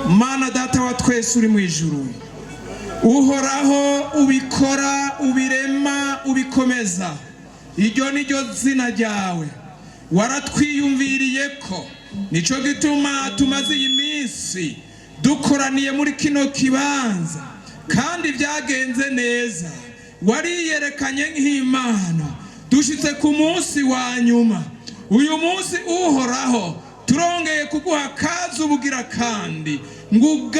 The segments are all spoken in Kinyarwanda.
Mana data wa twese uri mu ijuru, uhoraho ubikora ubirema ubikomeza, iryo ni ryo zina ryawe. Waratwiyumviriye ko nico gituma tumaze iyi minsi dukoraniye muri kino kibanza, kandi byagenze neza. Wariyerekanye nk'Imana dushitse ku munsi wa nyuma. Uyu munsi uhoraho turongeye kuguha kazi ubugira kandi ngo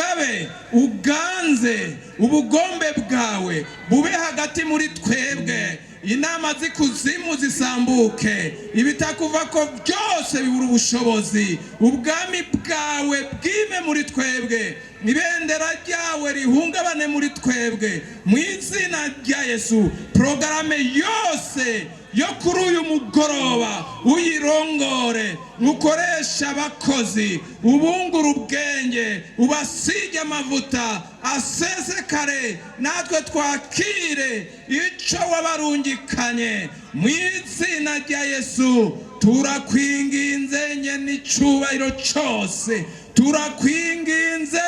uganze ubugombe bwawe bube hagati muri twebwe. Inama z'ikuzimu zisambuke, ibitakuva ko byose bibura ubushobozi. Ubwami bwawe bwime muri twebwe, ibendera ryawe rihungabane muri twebwe, mu izina rya Yesu. Porogaramu yose yo kuri uyu mugoroba uyirongore, ukoresha abakozi, ubungura ubwenge, ubasige amavuta asesekare, natwe twakire ico wabarungikanye. Mu izina rya Yesu turakwinginze nyene icubahiro cyose, turakwinginze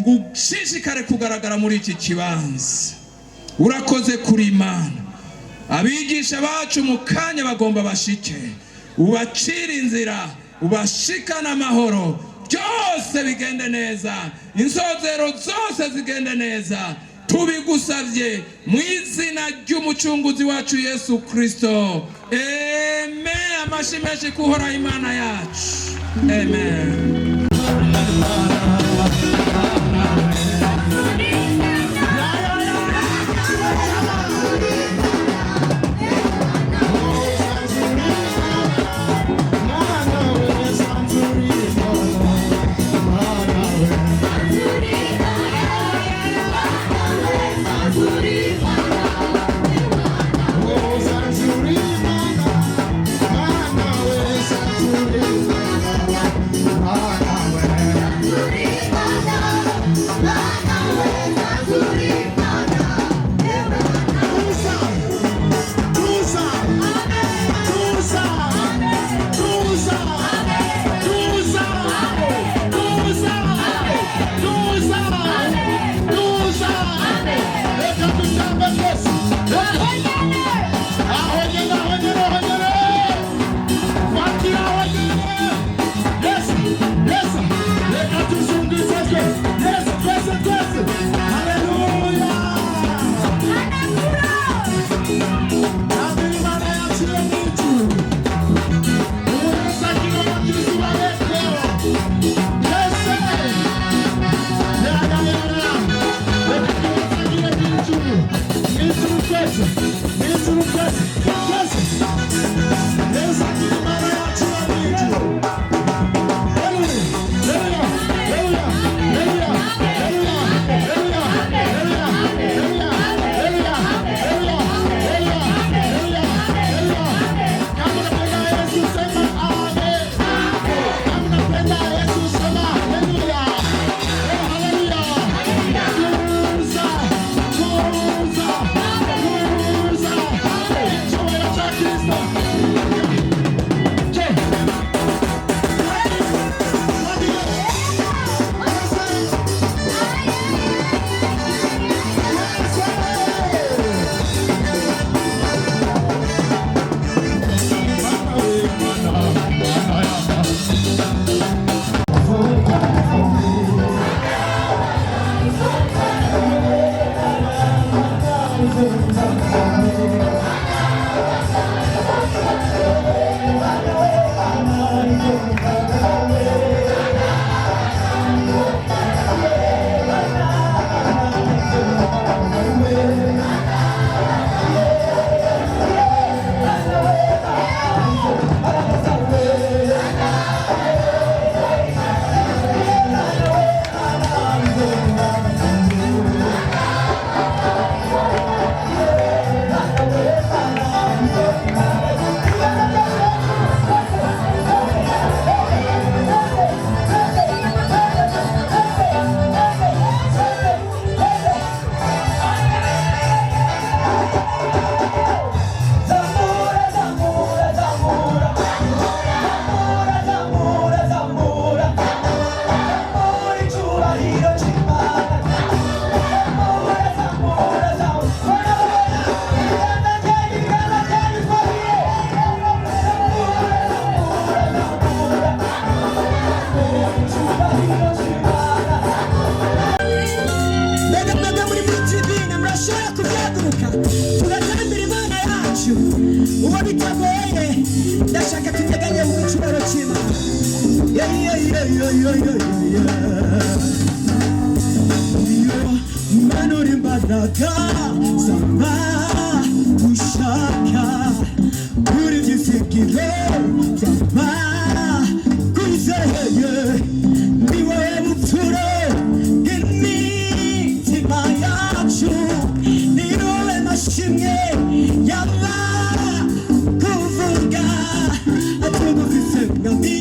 ngushishikare kugaragara muri iki kibanza. Urakoze kuri Imana. Abigisha bacu mu kanya bagomba bashike, ubacira inzira, ubashikana amahoro, byose bigende neza, insozero zose zigende neza. Tubigusavye mu izina ry'umucunguzi wacu Yesu Kristo. Amen. Amashimeshi kuhora Imana yacu. Amen. Hallelujah. imbaraga zaba gushaka kuri byizigiro byaba kwizeye ni wowe bupfuro bw'imitima yacu ni wowe mashimwe yaba kuvuga atugufise mwami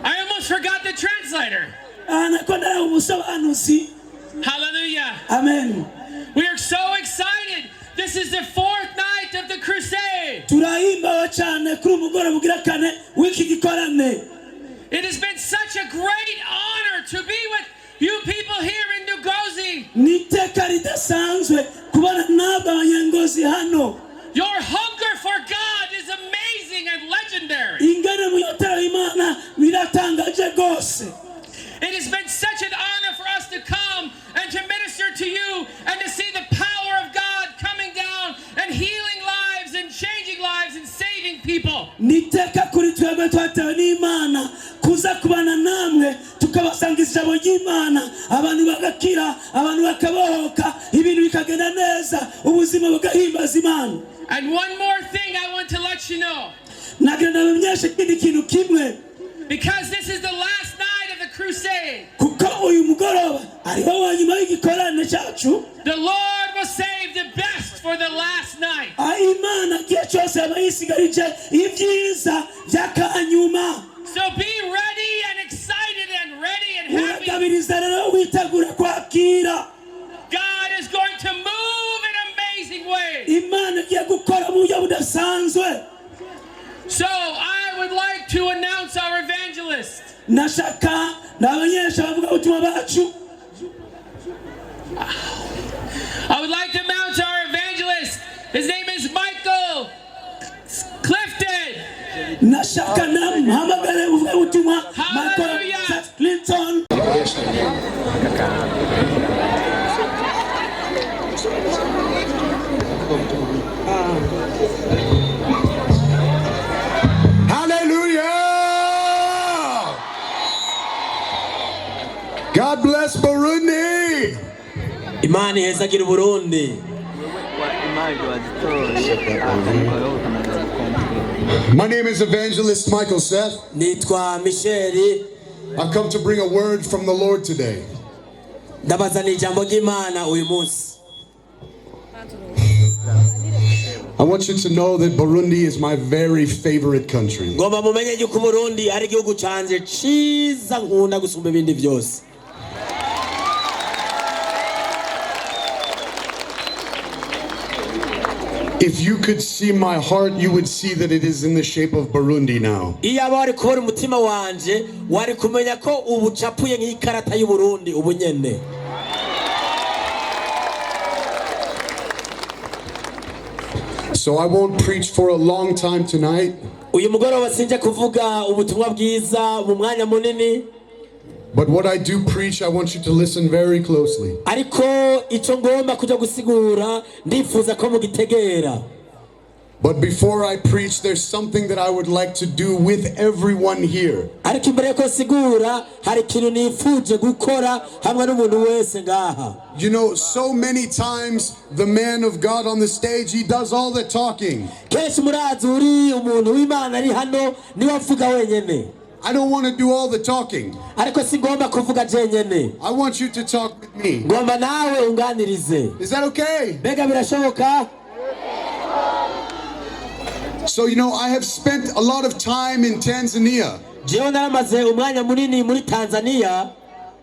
I almost forgot the translator. Hallelujah. Amen. We are so excited. This is the fourth night of the crusade. It has been such a great honor to be with you people here in Nugozi. Your hunger for God is amazing and legendary. It has been such an honor for us to come and to minister to you and to see the power of God coming down and healing lives and changing lives and saving people. And one more thing I want to let you know. Because this is the last night of the crusade. The Lord will save the best for the last night. So be ready and excited and ready and happy. God is going to move in amazing ways. So I would like to announce our evangelist. I would like to announce our evangelist. His name is Michael Clifton. Hallelujah. Clinton. Hallelujah! God bless Burundi. Imani hezagire Burundi. My name is Evangelist Michael Seth. Nitwa Michel. I've come to bring a word from the Lord today. Ndabazaniye ijambo ry'Imana uyu munsi. I want you to know that Burundi is my very favorite country. ngomba mumenye yuko Burundi ari igihugu canje ciza nkunda gusumba ibindi byose. If you could see my heart, you would see that it is in the shape of Burundi now. Iyo bari kubona umutima wanje wari kumenya ko ubucapuye nk'ikarata y'u Burundi ubunyene. So I won't preach for a long time tonight. Uyu mugoroba sinje kuvuga ubutumwa bwiza mu mwanya munini. But what I do preach, I want you to listen very closely. Ariko ico ngomba kuja gusigura ndifuza ko mugitegera. But before I preach, there's something that I would like to do with everyone here. Ariko imbere ko sigura hari ikintu nifuje gukora hamwe n'umuntu wese ngaha. You know, so many times the man of God on the stage, he does all the talking. Kenshi murazi uri umuntu w'Imana ari hano niwe avuga wenyene. I don't want to do all the talking. Ariko sigomba kuvuga jenyene. I want you to talk with me. Ngomba nawe unganirize. Is that okay? Bega birashoboka? So, you know, I have spent a lot of time in Tanzania. Jewe naramaze umwanya munini muri Tanzania.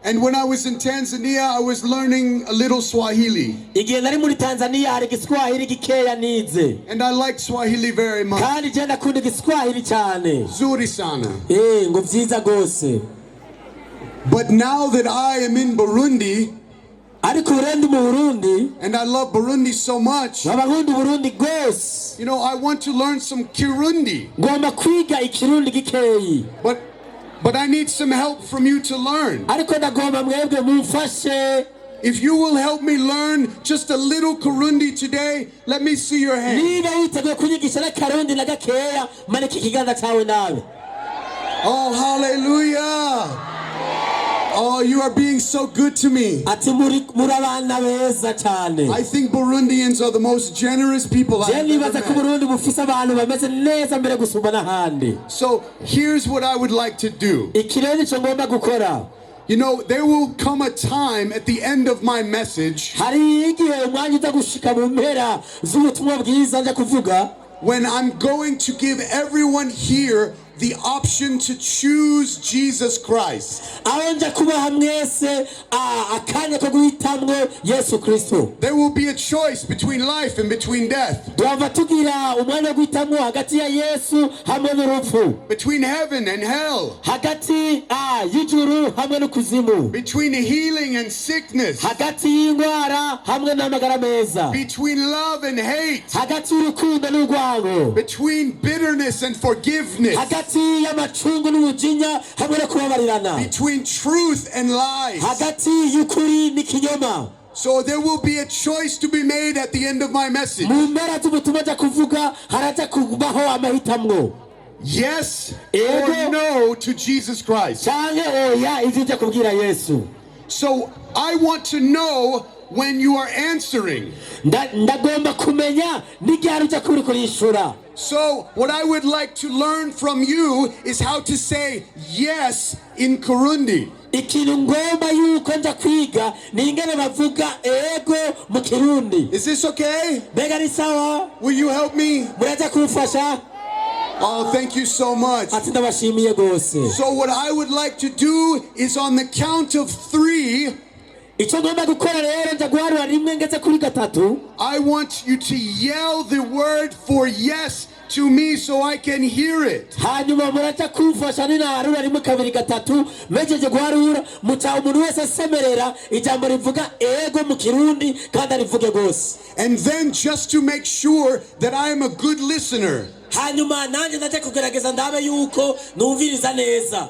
And when I was in Tanzania, I was learning a little Swahili. Igihe nari muri Tanzania hari Igiswahili gikeya nize. And I like Swahili very much. Kandi je ndakunda Igiswahili cyane. Zuri sana. Ngo vyiza gose. But now that I am in Burundi, ariko urendi mu Burundi, and I love Burundi so much, nkunda Burundi gose. you know, I want to learn some Kirundi. Ngomba kwiga ikirundi gikeyi. But I need some help from you to learn. Ariko ndagomba mwebwe mumfashe. If you will help me learn just a little Kirundi today, let me see your hand. Niba witeguye kunyigisha n'akarundi na gakeya manike ikiganza cyawe nawe. Oh, hallelujah. Oh, you are being so good to me. Ati muri abana beza cyane. I think Burundians are the most generous people I've ever nibaza ko met. Burundi bufise abantu bameze neza mbere gusumba n'ahandi. So here's what I would like to do. Ikirere cyo ngomba gukora. You know, there will come a time at the end of my message hari igihe umwanya uza gushika mu mpera z'ubutumwa bwiza nja kuvuga, when I'm going to give everyone here the option to choose Jesus Christ. aho nja kubaha mwese akanya ko guhitamwo Yesu Kristo. There will be a choice between life and between death, Twava tugira umwanya wo guhitamwo hagati ya Yesu hamwe n'urupfu, between heaven and hell, hagati y'ijuru hamwe n'ukuzimu, between healing and sickness, hagati y'indwara hamwe n'amagara meza, between love and hate, hagati y'urukundo n'urwango, between bitterness and forgiveness, hagati y'amacungu n'umujinya hamwe no kubabarirana, between truth and lies. hagati y'ukuri n'ikinyoma. So there will be a choice to be made at the end of my message. Mu mpera z'ubutumwa nja kuvuga haraja kubaho amahitamwo, Yes Ego. or no to Jesus Christ. canke oya ivyo nja kubwira Yesu. So I want to know when you are answering. Ndagomba kumenya n'igihe uja kuri kurishura. So what I would like to learn from you is how to say yes in Kirundi. Ikintu ngomba yuko nja kwiga ni ingene bavuga ego mu Kirundi. Is this okay? Bega ni sawa? Will you help me? Muraja kumfasha? Oh, thank you so much. Ati ndabashimiye gose. So what I would like to do is on the count of 3, Ico ngomba gukora rero nja guharura rimwe ngeze kuri gatatu. I want you to yell the word for yes to me so I can hear it. Hanyuma muraja kumfasha ninaharura rimwe kabiri gatatu, mejeje guharura muca umuntu wese asemerera ijambo rivuga ego mu Kirundi kandi arivuge gose. And then just to make sure that I am a good listener, Hanyuma nanje ndaje kugerageza ndabe yuko numviriza neza.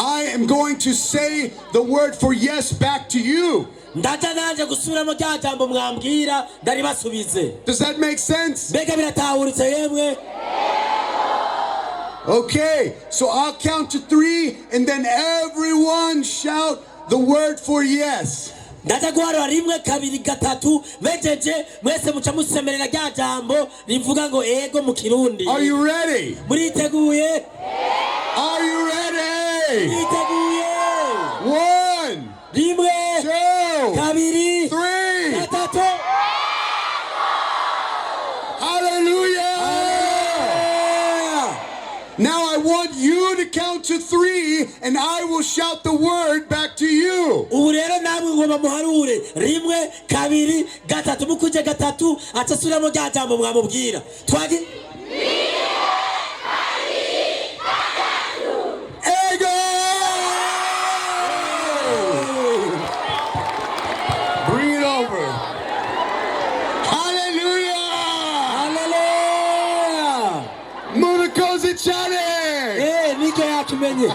I am going to say the word for yes back to you. Ndaja nanje gusubiramo rya jambo mwambwira ndaribasubize. Does that make sense? Mbega biratahuritse yemwe? Okay, so I'll count to 3 and then everyone shout the word for yes. Ndaja guharura rimwe kabiri gatatu, mejeje mwese muca musemerera rya jambo rivuga ngo ego mu Kirundi. Are you ready? Muriteguye? Are you ready? Muriteguye? 1, Rimwe 2, kabiri 3. gatatu. Hallelujah. count to 3 and I will shout the word back to you. ubu rero namwe ngomba muharure rimwe kabiri gatatu mukuje gatatu atasubiramo rya jambo mwamubwira twagi Ego! Bring it over. Hallelujah! haleluya Murakoze cyane! niko yakimenye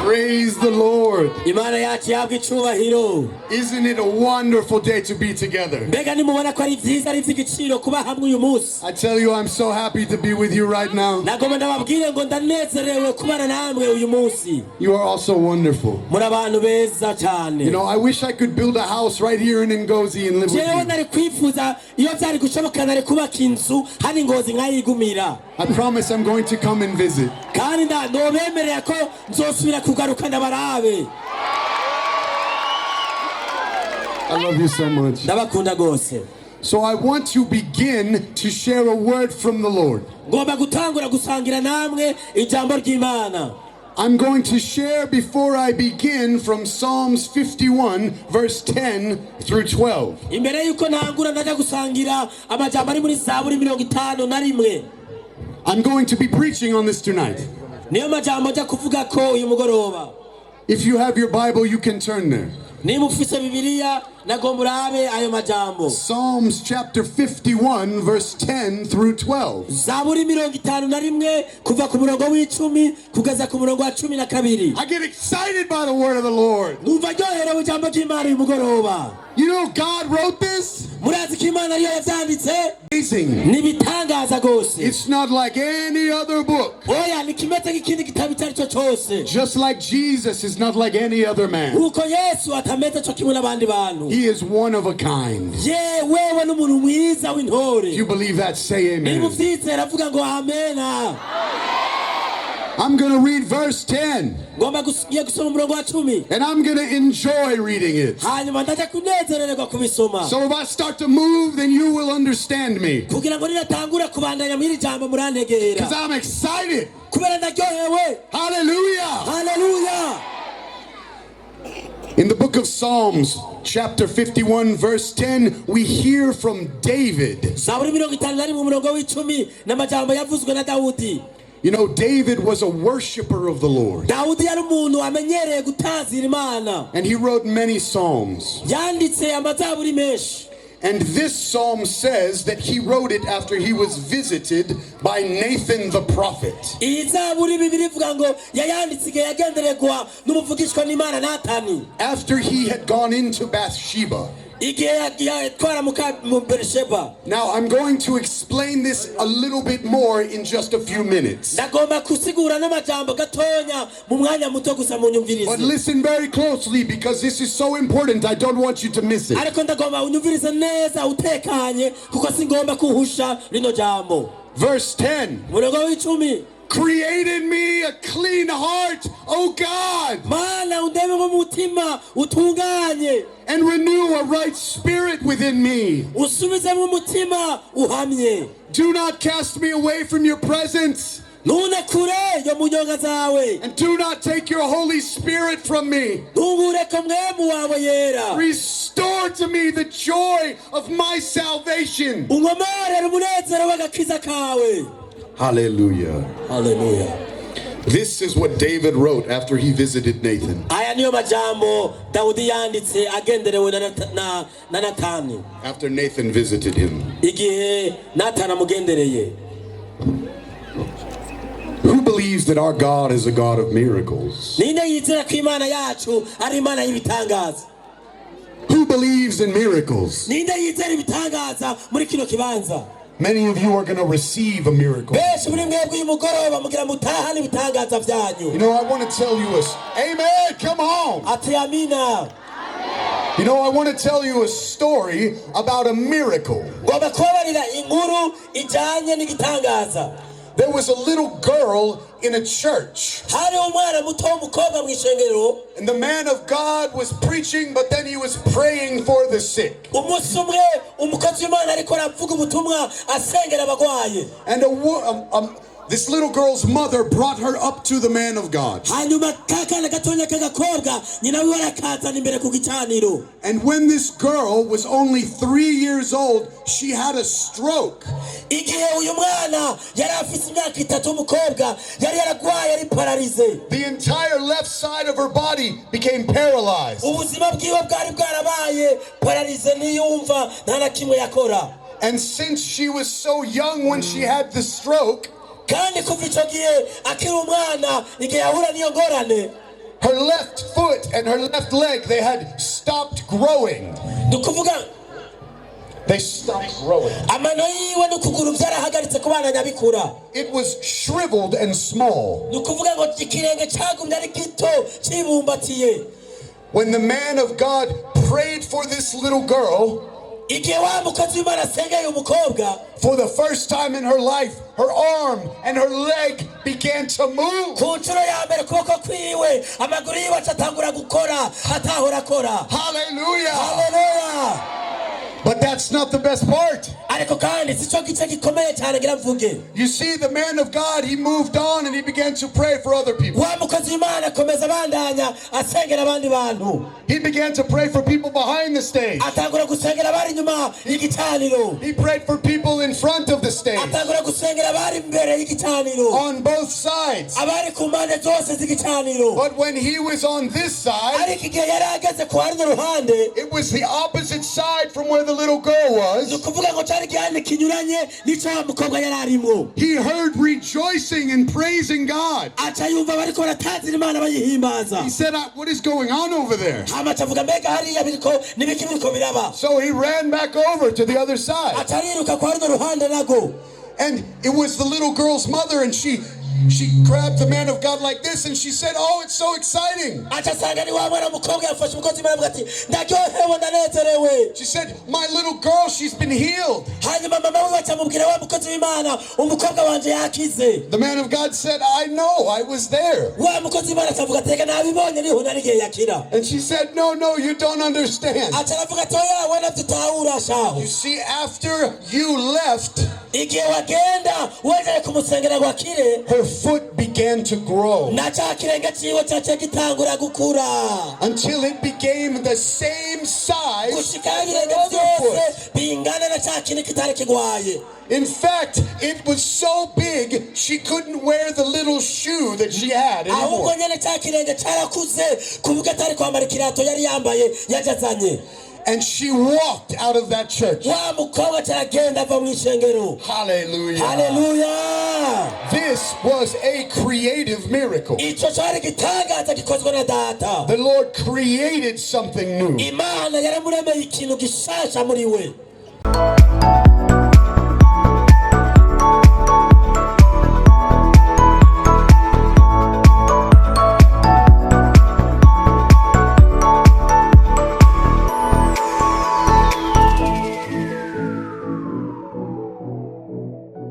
Praise the Lord. imana yacu yabwa icubahiro Isn't it a wonderful day to be together? mbega nimubona ko ari vyiza ari vy'igiciro kuba hamwe uyu munsi I tell you, I'm so happy to be with you right now. nagomba ndababwire ngo ndanezerewe kubana namwe uyu munsi You are also wonderful. muri abantu beza cyane You know, I wish I could build a house right here in Ngozi and live with jewe you. nari kwifuza iyo vyari gushoboka nari kubaka inzu hani Ngozi nkayigumira I promise I'm going to come and visit. kandi nobemerera ko nzosubira kugaruka ndabarabe I love you so much. ndabakunda gose So I want to begin to share a word from the Lord. ngomba gutangura gusangira namwe ijambo ry'Imana. I'm going to share before I begin from Psalms 51 verse 10 through 12. imbere yuko ntangura ndaja gusangira amajambo ari muri Zaburi 51. I'm going to be preaching on this tonight. niyo majambo nja kuvuga ko uyu mugoroba. If you have your Bible, you can turn there. niba ufise bibiliya nagomba urabe ayo majambo. Psalms chapter 51 verse 10 through 12. Zaburi 51 kuva ku murongo w'10 kugeza ku murongo wa 12. I get excited by the word of the Lord. numva ryoherewe ijambo ry'Imana uyu mugoroba. You know, God wrote this. murazi ko Imana ariyo yavyanditse Amazing. nibitangaza gose. It's not like any other book. oya ni kimeze nk'ikindi gitabo icyo aricyo cyose. Just like Jesus is not like any other man. nkuko Yesu atameze cyo kimwe n'abandi bantu. He is one of a kind. wewe n'umuntu mwiza w'intore. If you believe that, say niba amen. uvyizera avuga ngo amena. I'm going to read verse 10. ngomba gusoma umurongo wa 10. And I'm going to enjoy reading it. hanyuma ndaja kunezererwa kubisoma. So if I start to move, then you will understand me. kugira ngo ninatangura kubandanya mw'iri jambo murantegera. Because I'm excited. kubera ndaryohewe. Hallelujah. haleluya. In the book of Psalms, chapter 51, verse 10, we hear from David. Zaburi 51 mu murongo w'10 n'amajambo yavuzwe na Dawudi. You know, David was a worshiper of the Lord. Dawudi yari umuntu amenyereye gutazira Imana. And he wrote many psalms. yanditse amazaburi menshi. And this psalm says that he wrote it after he was visited by Nathan the prophet. iyi zaburi bibiri ivuga ngo yayanditse igihe yagendererwa n'umuvugishwa n'Imana Natani. After he had gone into Bathsheba. igihe yatwara mu Berisheba. Now I'm going to explain this a little bit more in just a few minutes. ndagomba kusigura n'amajambo gatonya mu mwanya muto gusa mu nyumvirize. But listen very closely because this is so important. I don't want you to miss it. ariko ndagomba unyumvirize neza utekanye kuko singomba kuhusha rino jambo. Verse 10. murongo w'10. Create in me a clean heart, O God, Mana undeme mu mutima utunganye. and renew a right spirit within me. usubize mu mutima uhamye. Do not cast me away from your presence, ntune kure yo mu nyonga zawe. and do not take your Holy Spirit from me. ntungureke mwemu wawe yera. Restore to me the joy of my salvation. ungomorere umunezero w'agakiza kawe. Hallelujah. haleluya. This is what David wrote after he visited Nathan. aya niyo majambo Dawudi yanditse agenderewe na Natani. After Nathan visited him. igihe Natani amugendereye. Who believes that our God is a God of miracles? ninde yizera ko Imana yacu ari Imana y'ibitangaza? Who believes in miracles? ninde yizera ibitangaza muri kino kibanza? Many of you are going to receive a miracle. benshi muri mwebwe uyu mugoroba mugira mutahane ibitangaza vyanyu. You know, I want to tell you amen, come on. ati amina. You know, I want to tell you a story about a miracle. ngomba kubabarira inkuru ijanye n'igitangaza. there was a little girl in a church. hari umwana muto w'umukobwa mu ishengero. And the man of God was preaching, but then he was praying for the sick. umunsi umwe umukozi w'Imana ariko aravuga ubutumwa asengera abagwaye. And this little girl's mother brought her up to the man of God. hanyuma kakana gatonya k'agakobwa nyina wiwe arakazana imbere ku gicaniro. And when this girl was only 3 years old, she had a stroke. igihe uyu mwana yari afise imyaka 3 umukobwa yari yaragwaye ari pararize. The entire left side of her body became paralyzed. ubuzima bwiwe bwari bwarabaye pararize, niyumva nta na kimwe yakora. And since she was so young when she had the stroke, kandi kuva ico gihe akiri umwana igihe yahura n'iyo ngorane, her left foot and her left leg, they had stopped growing. nukuvuga They stopped growing. amano yiwe n'ukuguru vyarahagaritse kubana nyabikura. It was shriveled and small. nukuvuga ngo ikirenge cagumye ari gito cibumbatiye. When the man of God prayed for this little girl, igihe wa mukozi w'Imana asengeye umukobwa, for the first time in her life, her arm and her leg began to move. ku nshuro ya mbere ukuboko kwiwe amaguru yiwe acatangura gukora atahora akora. Hallelujah! Haleluya! But that's not the best part. ariko kandi sico gice gikomeye cyane ngira mvuge. You see, the man of God, he moved on and he began to pray for other people. wa mukozi w'Imana akomeza abandanya asengera abandi bantu. He began to pray for people behind the stage. atangura gusengera abari inyuma y'igicaniro. He prayed for people in front of the stage. atangura gusengera abari imbere y'igicaniro, On both sides. abari ku mpande zose z'igicaniro. But when he was on this side, ariko igihe yari ageze ku rundi ruhande, it was the opposite side from where the little girl was. nukuvuga ngo cyari igihande kinyuranye n'ico wa mukobwa yari arimo. He heard rejoicing and praising God. aca yumva bariko baratazira Imana bayihimbaza. He said, what is going on over there? hama acavuga mbega hariya biriko n'ibiki biriko biraba. So he ran back over to the other side. aca ariruka kwa runo ruhande nago. And it was the little girl's mother, and she grabbed the man of God like this, and she said, oh, it's so exciting. aca asanga ni wa mwana mukobwa yafashe umukozi w'Imana avuga ati ndaryohewe ndanezerewe. She said, my little girl, she's been healed. hanyuma mama we acamubwira wa mukozi w'Imana umukobwa wanje yakize. The man of God said, I know, I was there. wa mukozi w'Imana acavuga ati reka nabibonye niho nari igihe yakira. And she said, no, you don't understand. aca aravuga ati oya we navyutahura shaho. You see, after you left, igihe wagenda wegeye kumusengera ngo akire, her foot began to grow na ca kirenge ciwe caciye gitangura gukura until it became the same size gushika as ibirenge her other vyose foot. bingana na ca kintu kitari kigwaye. In fact, it was so big, she couldn't wear the little shoe that she had ahubwo anymore. nyene ca kirenge carakuze kuvuga atari kwambara ikirato yari yambaye yajazanye. And she walked out of that church. wa mukobwa caragenda ava mw'ishengero. Hallelujah. Haleluya! This was a creative miracle. ico cari igitangaza gikozwe na data. The Lord created something new. Imana yaramuremeye ikintu gishasha muri we.